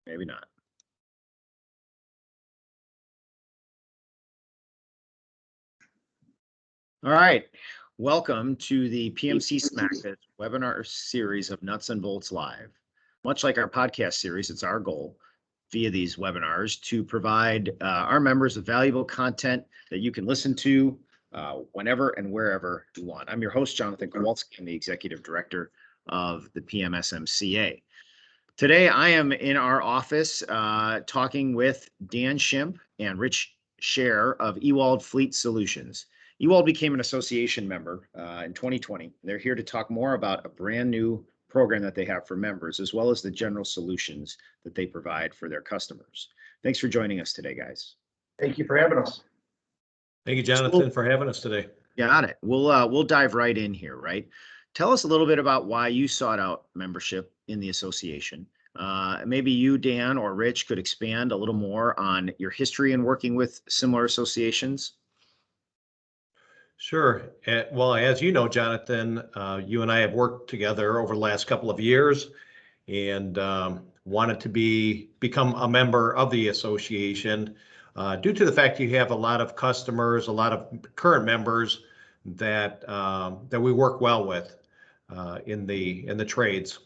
Maybe not. All right. Welcome to the PMSMCA webinar series of Nuts and Bolts Live. Much like our podcast series, it's our goal via these webinars to provide our members with valuable content that you can listen to whenever and wherever you want. I'm your host, Jonathan Kowalski. I'm the Executive Director of the PMSMCA. Today, I am in our office talking with Dan Schimp and Rich Schehr of Ewald Fleet Solutions. Ewald became an association member in 2020. They're here to talk more about a brand new program that they have for members, as well as the general solutions that they provide for their customers. Thanks for joining us today, guys. Thank you for having us. Thank you, Jonathan, for having us today. Got it. We'll dive right in here, right? Tell us a little bit about why you sought out membership in the association. Maybe you, Dan, or Rich could expand a little more on your history in working with similar associations. Sure. Well, as you know, Jonathan, you and I have worked together over the last couple of years and wanted to become a member of the association due to the fact you have a lot of customers, a lot of current members that we work well with in the trades.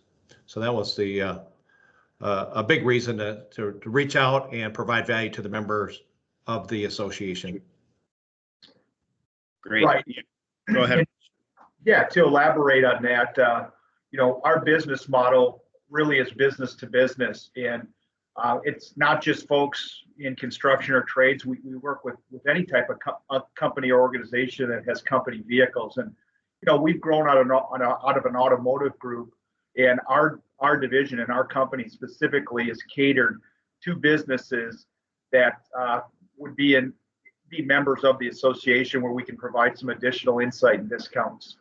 So that was a big reason to reach out and provide value to the members of the association. Great. Right. Go ahead. Yeah, to elaborate on that, our business model really is business to business, and it's not just folks in construction or trades. We work with any type of company or organization that has company vehicles, and we've grown out of an automotive group, and our division and our company specifically is catered to businesses that would be members of the association, where we can provide some additional insight and discounts.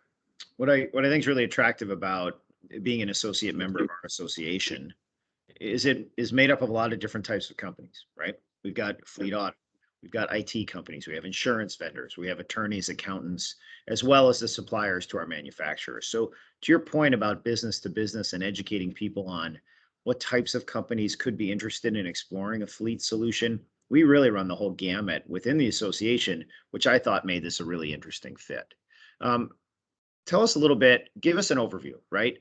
What I think is really attractive about being an associate member of our association is it is made up of a lot of different types of companies, right? We've got fleet audit, we've got IT companies, we have insurance vendors, we have attorneys, accountants, as well as the suppliers to our manufacturers. So to your point about business to business and educating people on what types of companies could be interested in exploring a fleet solution, we really run the whole gamut within the association, which I thought made this a really interesting fit. Tell us a little bit, give us an overview, right?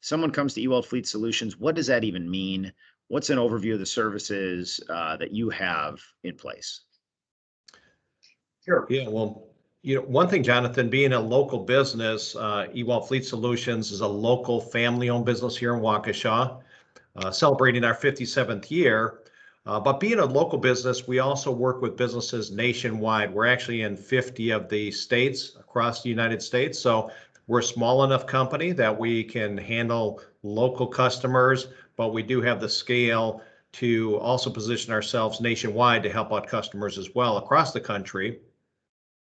Someone comes to Ewald Fleet Solutions. What does that even mean? What's an overview of the services that you have in place? Sure. Yeah, well, one thing, Jonathan, being a local business, Ewald Fleet Solutions is a local family-owned business here in Waukesha, celebrating our 57th year. But being a local business, we also work with businesses nationwide. We're actually in 50 of the states across the United States. So we're a small enough company that we can handle local customers, but we do have the scale to also position ourselves nationwide to help out customers as well across the country.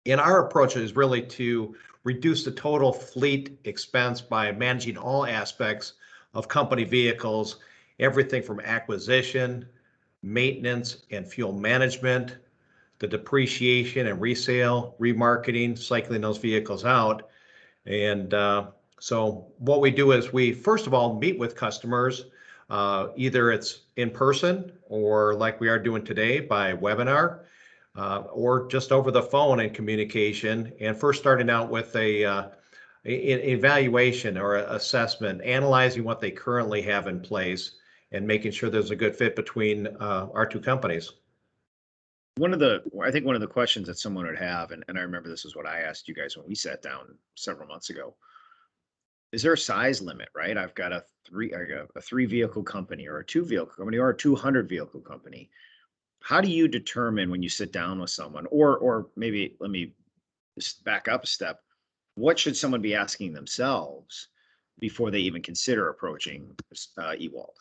And our approach is really to reduce the total fleet expense by managing all aspects of company vehicles, everything from acquisition, maintenance and fuel management, the depreciation and resale, remarketing, cycling those vehicles out. And so what we do is we, first of all, meet with customers, either it's in person or like we are doing today by webinar, or just over the phone and communication. And first starting out with an evaluation or assessment, analyzing what they currently have in place and making sure there's a good fit between our two companies. I think one of the questions that someone would have, and I remember this is what I asked you guys when we sat down several months ago, is there a size limit, right? I've got a three vehicle company or a 2 vehicle company or a 200 vehicle company. How do you determine when you sit down with someone, or maybe let me just back up a step, what should someone be asking themselves before they even consider approaching Ewald?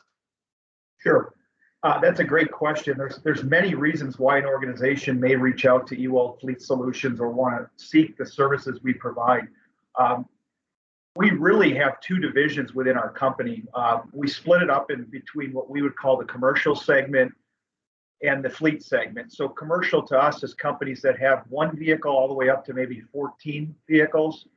Sure. That's a great question. There's many reasons why an organization may reach out to Ewald Fleet Solutions or want to seek the services we provide. We really have two divisions within our company. We split it up in between what we would call the commercial segment and the fleet segment. So commercial to us is companies that have one vehicle all the way up to maybe 14 vehicles.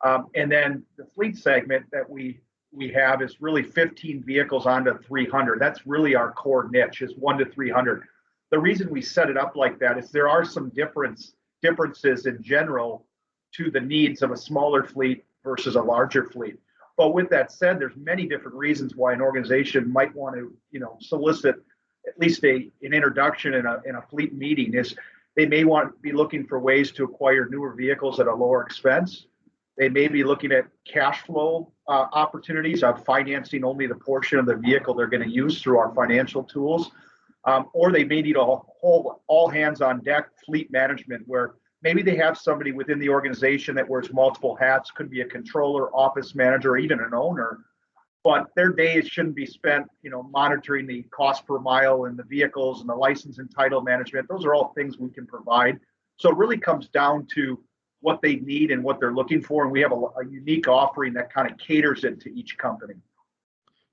And then the fleet segment that we we have is really 15 vehicles onto 300. That's really our core niche, is 1 to 300. The reason we set it up like that is there are some differences in general to the needs of a smaller fleet versus a larger fleet. But with that said, there's many different reasons why an organization might want to, solicit at least an introduction in a fleet meeting. Is they may be looking for ways to acquire newer vehicles at a lower expense. They may be looking at cash flow opportunities of financing only the portion of the vehicle they're going to use through our financial tools. Or they may need a whole all hands on deck fleet management, where maybe they have somebody within the organization that wears multiple hats, could be a controller, office manager, or even an owner, but their days shouldn't be spent, monitoring the cost per mile and the vehicles and the license and title management. Those are all things we can provide. So it really comes down to what they need and what they're looking for, and we have a unique offering that kind of caters it to each company.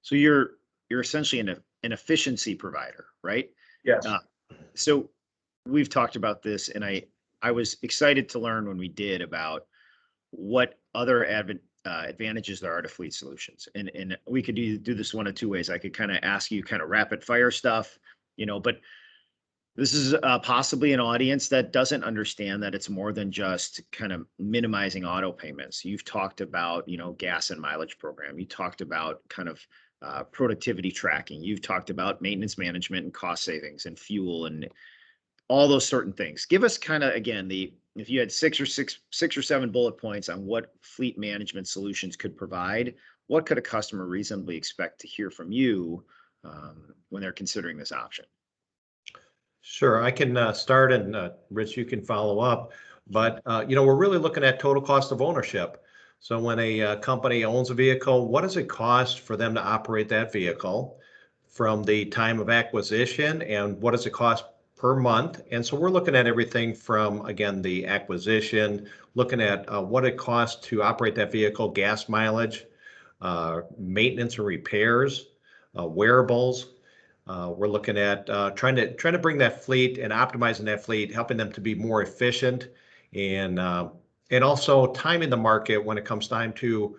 So you're essentially an efficiency provider, right? Yes. So we've talked about this, and I was excited to learn when we did about what other advantages there are to Fleet Solutions. And we could do this one of two ways. I could kind of ask you kind of rapid fire stuff, but this is possibly an audience that doesn't understand that it's more than just kind of minimizing auto payments. You've talked about, gas and mileage program. You talked about kind of productivity tracking. You've talked about maintenance management and cost savings and fuel and all those certain things. Give us kind of, again, if you had six or seven bullet points on what fleet management solutions could provide, what could a customer reasonably expect to hear from you when they're considering this option? Sure, I can start, and Rich, you can follow up. But we're really looking at total cost of ownership. So when a company owns a vehicle, what does it cost for them to operate that vehicle from the time of acquisition, and what does it cost per month? And so we're looking at everything from, again, the acquisition, looking at what it costs to operate that vehicle, gas mileage, maintenance and repairs, wearables. We're looking at trying to bring that fleet and optimizing that fleet, helping them to be more efficient, and also time in the market when it comes time to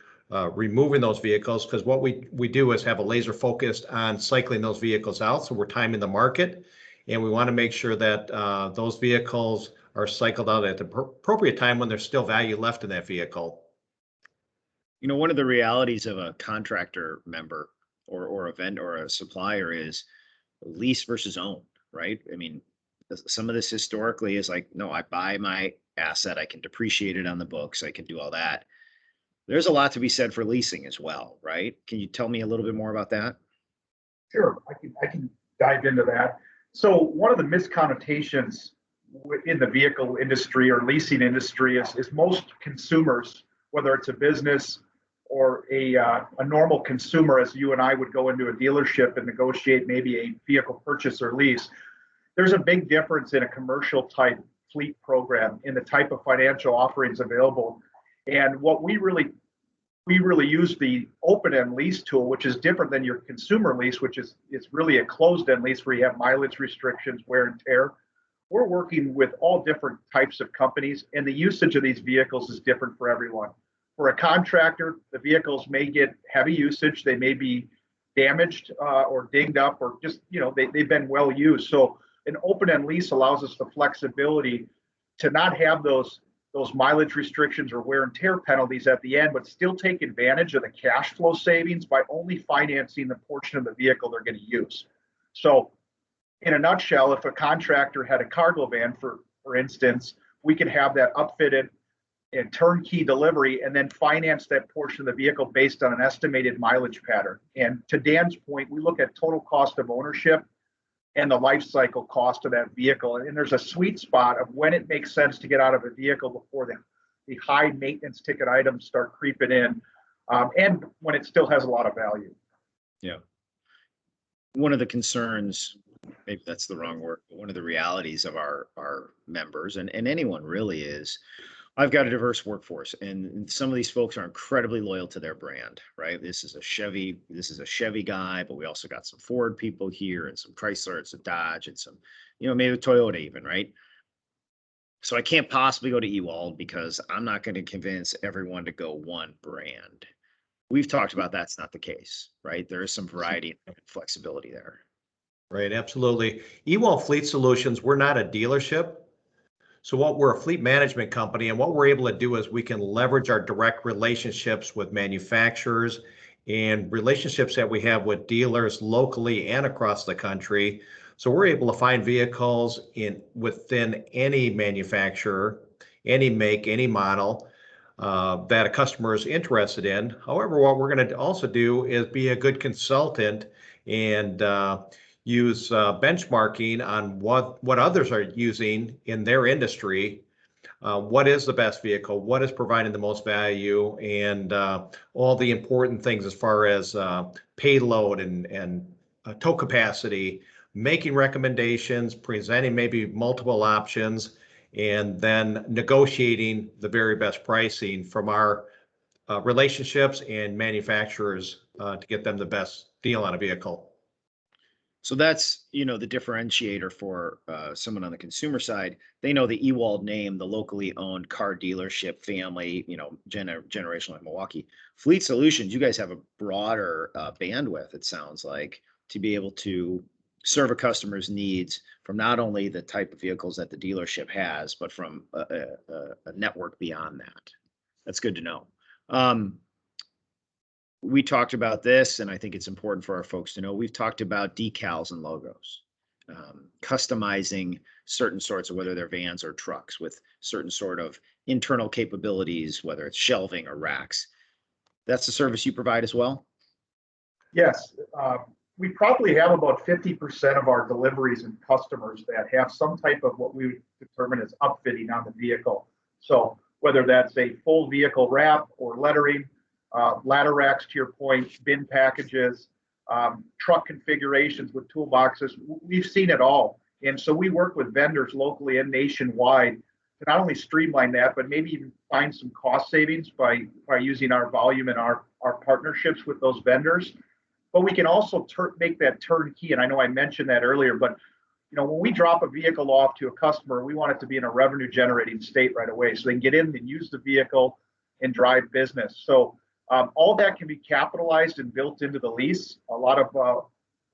removing those vehicles, because what we do is have a laser focused on cycling those vehicles out. So we're timing the market, and we want to make sure that those vehicles are cycled out at the appropriate time when there's still value left in that vehicle. One of the realities of a contractor member or a vendor or a supplier is lease versus own, right? I mean, some of this historically is like, no, I buy my asset, I can depreciate it on the books, I can do all that. There's a lot to be said for leasing as well, right? Can you tell me a little bit more about that? Sure, I can dive into that. So one of the misconnotations in the vehicle industry or leasing industry is most consumers, whether it's a business or a normal consumer, as you and I would go into a dealership and negotiate maybe a vehicle purchase or lease, there's a big difference in a commercial type fleet program in the type of financial offerings available. And what we really use the open-end lease tool, which is different than your consumer lease, which is it's really a closed-end lease where you have mileage restrictions, wear and tear. We're working with all different types of companies, and the usage of these vehicles is different for everyone. For a contractor, the vehicles may get heavy usage. They may be damaged or dinged up, or just, they've been well used. So an open-end lease allows us the flexibility to not have those mileage restrictions or wear and tear penalties at the end, but still take advantage of the cash flow savings by only financing the portion of the vehicle they're going to use. So in a nutshell, if a contractor had a cargo van, for instance, we could have that upfitted and turnkey delivery, and then finance that portion of the vehicle based on an estimated mileage pattern. And to Dan's point, we look at total cost of ownership and the life cycle cost of that vehicle. And there's a sweet spot of when it makes sense to get out of a vehicle before the high maintenance ticket items start creeping in, and when it still has a lot of value. Yeah. One of the concerns, maybe that's the wrong word, but one of the realities of our members and anyone really is, I've got a diverse workforce, and some of these folks are incredibly loyal to their brand, right? This is a Chevy guy, but we also got some Ford people here and some Chrysler and some Dodge and some, maybe Toyota even, right? So I can't possibly go to Ewald because I'm not going to convince everyone to go one brand. We've talked about that's not the case, right? There is some variety and flexibility there. Right, absolutely. Ewald Fleet Solutions, we're not a dealership. So we're a fleet management company, and what we're able to do is we can leverage our direct relationships with manufacturers and relationships that we have with dealers locally and across the country. So we're able to find vehicles within any manufacturer, any make, any model that a customer is interested in. However, what we're going to also do is be a good consultant and use benchmarking on what others are using in their industry. What is the best vehicle? What is providing the most value? And all the important things as far as payload and tow capacity, making recommendations, presenting maybe multiple options, and then negotiating the very best pricing from our relationships and manufacturers to get them the best deal on a vehicle. So that's, the differentiator for someone on the consumer side. They know the Ewald name, the locally owned car dealership family, generational in Milwaukee. Fleet Solutions, you guys have a broader bandwidth, it sounds like, to be able to serve a customer's needs from not only the type of vehicles that the dealership has, but from a network beyond that. That's good to know. We talked about this, and I think it's important for our folks to know. We've talked about decals and logos, customizing certain sorts of, whether they're vans or trucks, with certain sort of internal capabilities, whether it's shelving or racks. That's the service you provide as well? Yes. We probably have about 50% of our deliveries and customers that have some type of what we would determine as upfitting on the vehicle. So whether that's a full vehicle wrap or lettering, ladder racks, to your point, bin packages, truck configurations with toolboxes, we've seen it all. And so we work with vendors locally and nationwide to not only streamline that, but maybe even find some cost savings by using our volume and our partnerships with those vendors. But we can also make that turnkey. And I know I mentioned that earlier, but when we drop a vehicle off to a customer, we want it to be in a revenue generating state right away, so they can get in and use the vehicle and drive business. So all that can be capitalized and built into the lease. A lot of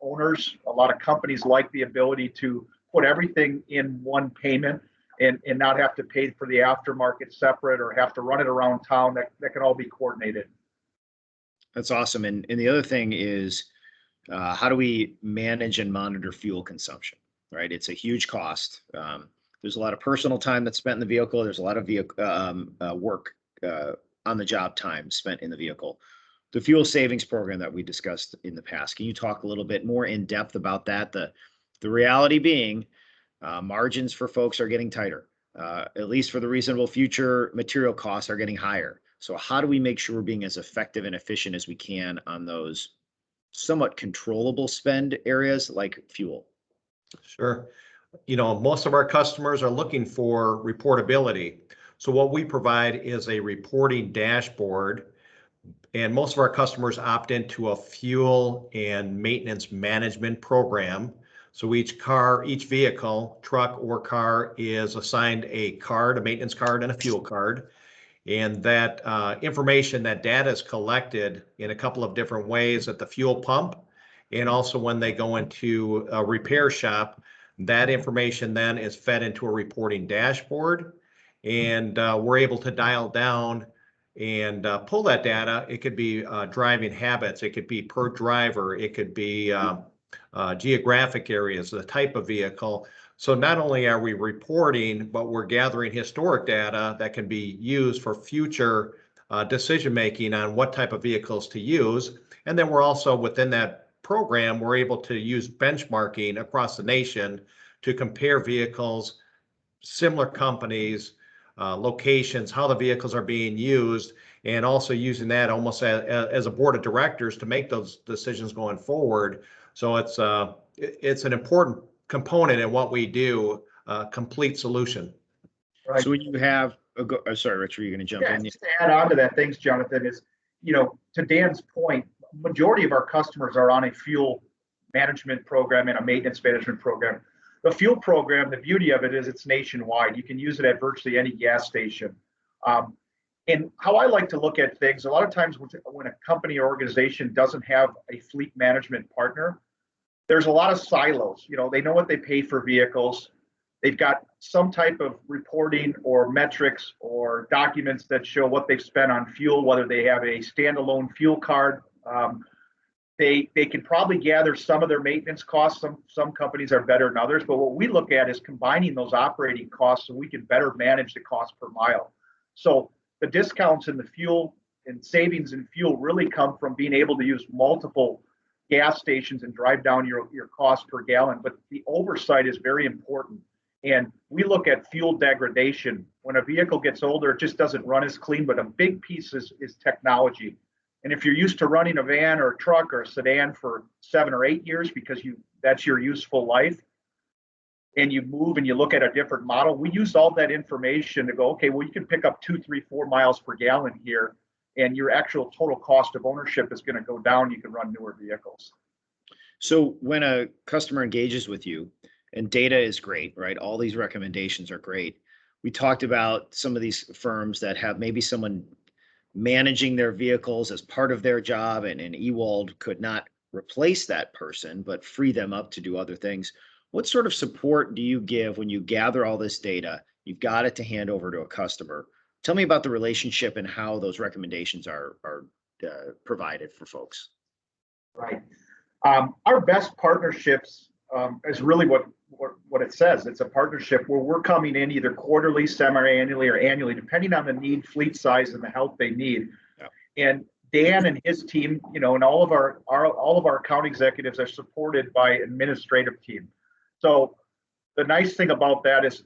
owners, a lot of companies like the ability to put everything in one payment and not have to pay for the aftermarket separate or have to run it around town. That can all be coordinated. That's awesome. And the other thing is, how do we manage and monitor fuel consumption, right? It's a huge cost. There's a lot of personal time that's spent in the vehicle. There's a lot of work on the job time spent in the vehicle. The fuel savings program that we discussed in the past, can you talk a little bit more in depth about that? The reality being, margins for folks are getting tighter, at least for the reasonable future. Material costs are getting higher. So how do we make sure we're being as effective and efficient as we can on those somewhat controllable spend areas like fuel? Sure. Most of our customers are looking for reportability. So what we provide is a reporting dashboard, and most of our customers opt into a fuel and maintenance management program. So each vehicle, truck or car, is assigned a card, a maintenance card and a fuel card. And that information, that data is collected in a couple of different ways at the fuel pump. And also when they go into a repair shop, that information then is fed into a reporting dashboard. And we're able to dial down and pull that data. It could be driving habits. It could be per driver. It could be geographic areas, the type of vehicle. So not only are we reporting, but we're gathering historic data that can be used for future decision-making on what type of vehicles to use. And then we're also, within that program, we're able to use benchmarking across the nation to compare vehicles, similar companies, locations, how the vehicles are being used, and also using that almost as a board of directors to make those decisions going forward. So it's an important component in what we do, complete solution. Right. So when you have, sorry, Rich, are you going to jump in? Just to add on to that, thanks, Jonathan, is, to Dan's point, majority of our customers are on a fuel management program and a maintenance management program. The fuel program, the beauty of it is it's nationwide. You can use it at virtually any gas station. And how I like to look at things, a lot of times when a company or organization doesn't have a fleet management partner, there's a lot of silos. They know what they pay for vehicles. They've got some type of reporting or metrics or documents that show what they've spent on fuel, whether they have a standalone fuel card. They can probably gather some of their maintenance costs. Some companies are better than others, but what we look at is combining those operating costs so we can better manage the cost per mile. So the discounts in the fuel and savings in fuel really come from being able to use multiple gas stations and drive down your cost per gallon. But the oversight is very important. And we look at fuel degradation. When a vehicle gets older, it just doesn't run as clean, but a big piece is technology. And if you're used to running a van or a truck or a sedan for 7 or 8 years because that's your useful life, and you move and you look at a different model, we use all that information to go, okay, well, you can pick up 2, 3, 4 miles per gallon here, and your actual total cost of ownership is going to go down. You can run newer vehicles. So when a customer engages with you, and data is great, right? All these recommendations are great. We talked about some of these firms that have maybe someone managing their vehicles as part of their job, and Ewald could not replace that person, but free them up to do other things. What sort of support do you give when you gather all this data? You've got it to hand over to a customer. Tell me about the relationship and how those recommendations are provided for folks. Right. Our best partnerships is really what it says. It's a partnership where we're coming in either quarterly, semi-annually, or annually, depending on the need, fleet size, and the help they need. Yeah. And Dan and his team, and all of our account executives are supported by an administrative team. So the nice thing about that is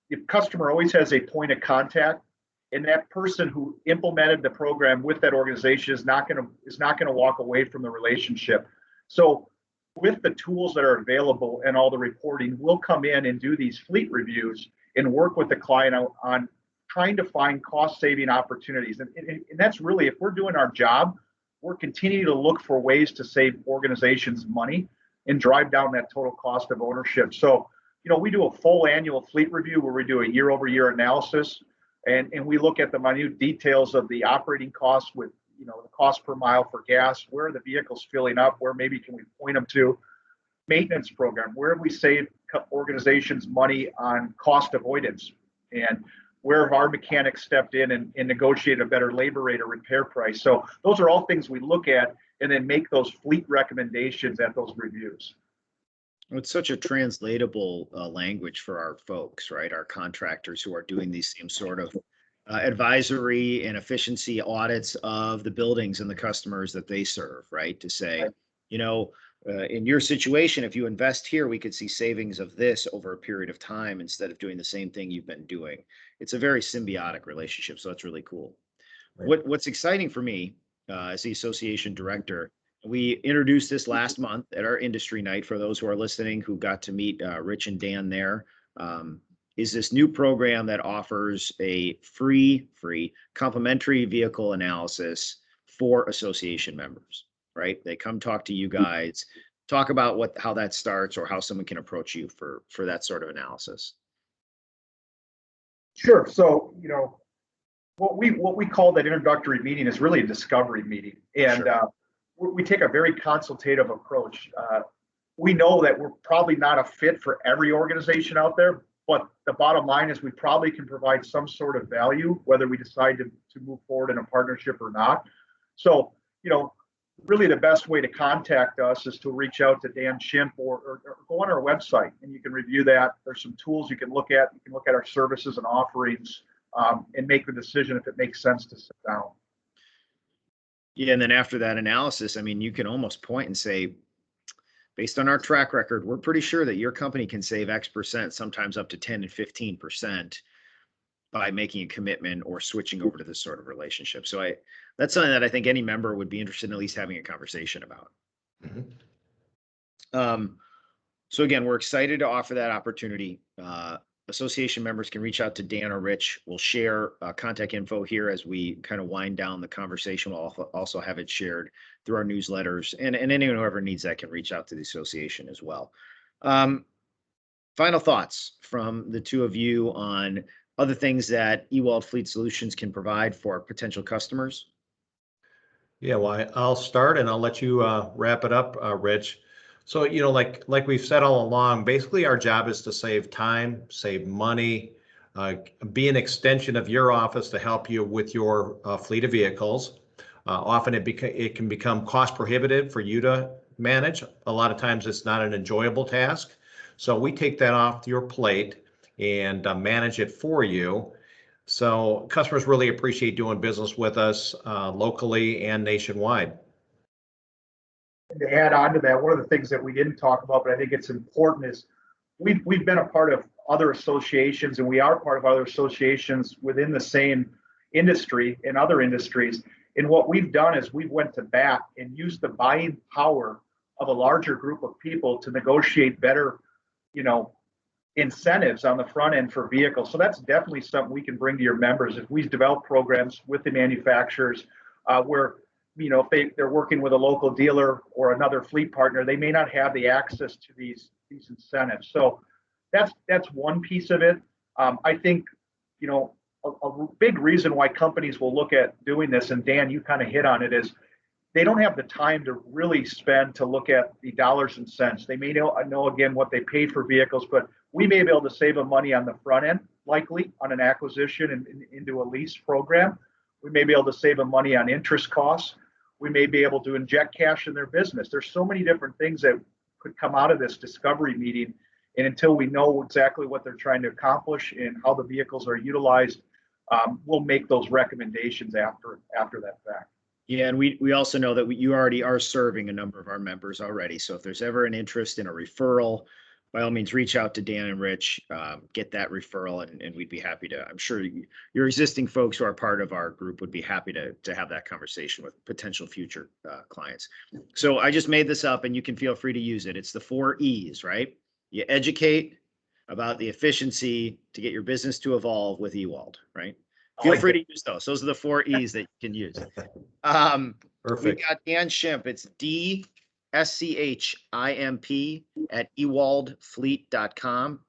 the customer always has a point of contact, and that person who implemented the program with that organization is not going to walk away from the relationship. So with the tools that are available and all the reporting, we'll come in and do these fleet reviews and work with the client on trying to find cost-saving opportunities. And that's really, if we're doing our job, we're continuing to look for ways to save organizations money and drive down that total cost of ownership. So, we do a full annual fleet review where we do a year-over-year analysis, and we look at the minute details of the operating costs with, the cost per mile for gas, where are the vehicles filling up, where maybe can we point them to, maintenance program, where have we saved organizations money on cost avoidance, and where have our mechanics stepped in and negotiated a better labor rate or repair price. So those are all things we look at and then make those fleet recommendations at those reviews. It's such a translatable language for our folks, right? Our contractors who are doing these same sort of advisory and efficiency audits of the buildings and the customers that they serve, right? To say, in your situation, if you invest here, we could see savings of this over a period of time instead of doing the same thing you've been doing. It's a very symbiotic relationship, so that's really cool. Right. What's exciting for me as the association director, we introduced this last month at our industry night for those who are listening who got to meet Rich and Dan there. Is this new program that offers a free complimentary vehicle analysis for association members, right? They come talk to you guys, talk about how that starts or how someone can approach you for that sort of analysis. Sure. So, what we call that introductory meeting is really a discovery meeting. And sure. We take a very consultative approach. We know that we're probably not a fit for every organization out there, but the bottom line is we probably can provide some sort of value, whether we decide to move forward in a partnership or not. So, really the best way to contact us is to reach out to Dan Schimp or go on our website and you can review that. There's some tools you can look at. You can look at our services and offerings and make the decision if it makes sense to sit down. Yeah, and then after that analysis, you can almost point and say, based on our track record, we're pretty sure that your company can save X percent, sometimes up to 10 and 15% by making a commitment or switching over to this sort of relationship. So that's something that I think any member would be interested in at least having a conversation about. Mm-hmm. So again, we're excited to offer that opportunity. Association members can reach out to Dan or Rich. We'll share contact info here as we kind of wind down the conversation. We'll also have it shared through our newsletters, and anyone who ever needs that can reach out to the association as well. Final thoughts from the two of you on other things that Ewald Fleet Solutions can provide for potential customers? Yeah, well, I'll start and I'll let you wrap it up, Rich. So, like we've said all along, basically our job is to save time, save money, be an extension of your office to help you with your fleet of vehicles. Often it can become cost prohibitive for you to manage. A lot of times it's not an enjoyable task. So we take that off your plate and manage it for you. So customers really appreciate doing business with us locally and nationwide. To add on to that, one of the things that we didn't talk about, but I think it's important, is we've been a part of other associations, and we are part of other associations within the same industry and other industries. And what we've done is we've went to bat and used the buying power of a larger group of people to negotiate better, incentives on the front end for vehicles. So that's definitely something we can bring to your members. If we develop programs with the manufacturers where, if they're working with a local dealer or another fleet partner, they may not have the access to these incentives. So that's one piece of it. I think, a big reason why companies will look at doing this, and Dan, you kind of hit on it, is they don't have the time to really spend to look at the dollars and cents. They may know again what they paid for vehicles, but we may be able to save them money on the front end, likely on an acquisition and into a lease program. We may be able to save them money on interest costs. We may be able to inject cash in their business. There's so many different things that could come out of this discovery meeting. And until we know exactly what they're trying to accomplish and how the vehicles are utilized, we'll make those recommendations after that fact. Yeah, and we also know that you already are serving a number of our members already. So if there's ever an interest in a referral, by all means, reach out to Dan and Rich, get that referral, and we'd be happy to. I'm sure your existing folks who are part of our group would be happy to have that conversation with potential future clients. So I just made this up, and you can feel free to use it. It's the 4 E's, right? You educate about the efficiency to get your business to evolve with Ewald, right? Feel free to use those. Those are the 4 E's that you can use. Perfect. We got Dan Schimp. It's DSCHIMP at ewaldfleet.com.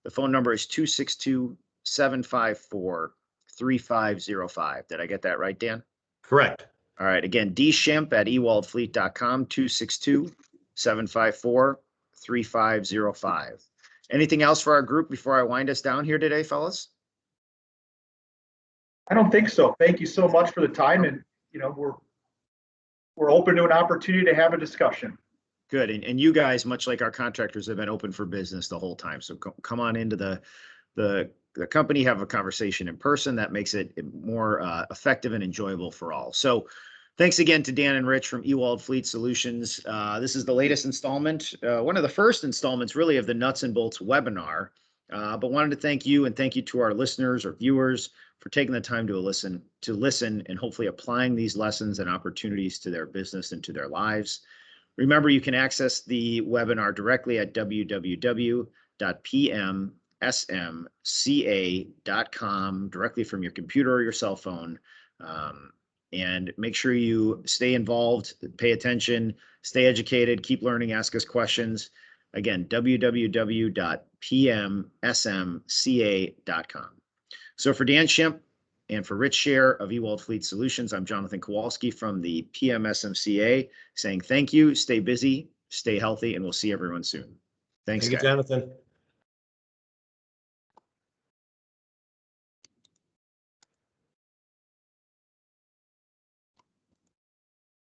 The phone number is 262-754-3505. Did I get that right, Dan? Correct. All right. Again, dschimp at ewaldfleet.com, 262-754-3505. Anything else for our group before I wind us down here today, fellas? I don't think so. Thank you so much for the time, and we're open to an opportunity to have a discussion. Good, and you guys, much like our contractors, have been open for business the whole time. So come on into the company, have a conversation in person. That makes it more effective and enjoyable for all. So thanks again to Dan and Rich from Ewald Fleet Solutions. This is the latest installment, one of the first installments really of the Nuts and Bolts webinar. But wanted to thank you and thank you to our listeners or viewers for taking the time to listen and hopefully applying these lessons and opportunities to their business and to their lives. Remember, you can access the webinar directly at www.pmsmca.com directly from your computer or your cell phone. And make sure you stay involved, pay attention, stay educated, keep learning, ask us questions. Again, www.pmsmca.com. So for Dan Schimp and for Rich Schehr of Ewald Fleet Solutions, I'm Jonathan Kowalski from the PMSMCA saying thank you, stay busy, stay healthy, and we'll see everyone soon. Thanks, Thank you, guys. Jonathan.